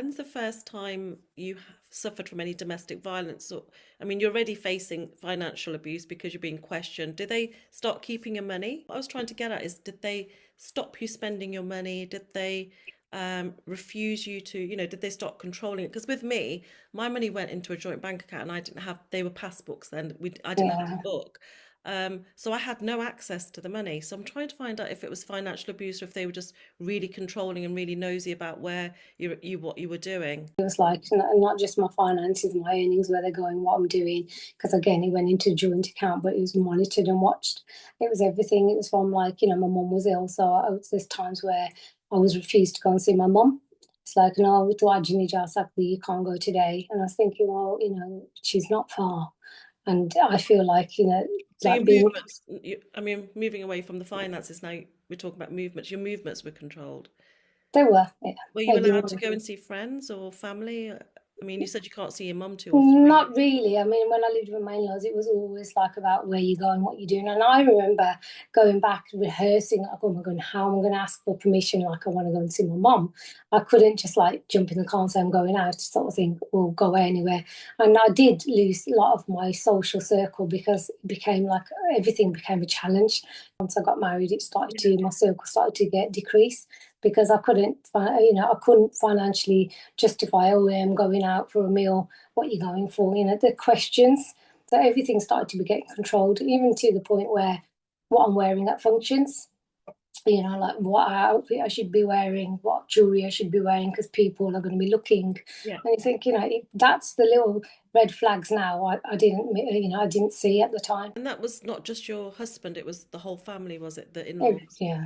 when's the first time you have suffered from any domestic violence? Or, I mean, you're already facing financial abuse because you're being questioned. Did they start keeping your money? What I was trying to get at is, did they stop you spending your money? Did they refuse you to, did they start controlling it? Because with me, my money went into a joint bank account and I didn't have, they were passbooks then. I didn't have Yeah. a book. So I had no access to the money. So I'm trying to find out if it was financial abuse or if they were just really controlling and really nosy about where what you were doing. It was like not just my finances, my earnings, where they're going, what I'm doing. Because again, it went into a joint account, but it was monitored and watched. It was everything. It was from like, my mum was ill. So there's times where I was refused to go and see my mum. It's like, no, to you can't go today. And I was thinking, well, she's not far. And I feel like, So your like being, movements, I mean, moving away from the finances now, we're talking about movements. Your movements were controlled. they were, yeah, Were you they've been allowed to go and see friends or family? I mean, you said you can't see your mum too often. Not really. I mean, when I lived with my in-laws, it was always like about where you're going, what you're doing. And I remember going back, rehearsing, like, oh my God, how am I going to ask for permission? Like, I want to go and see my mum. I couldn't just like jump in the car and say I'm going out, sort of thing, or go anywhere. And I did lose a lot of my social circle because it became like everything became a challenge. Once I got married, my circle started to get decreased because I couldn't financially justify, oh, I'm going out for a meal, what are you going for? The questions. So everything started to be getting controlled, even to the point where what I'm wearing at functions, like what outfit I should be wearing, what jewelry I should be wearing, because people are going to be looking. Yeah. And you think, that's the little red flags now I didn't see at the time. And that was not just your husband, it was the whole family, was it? The in-laws? Yeah,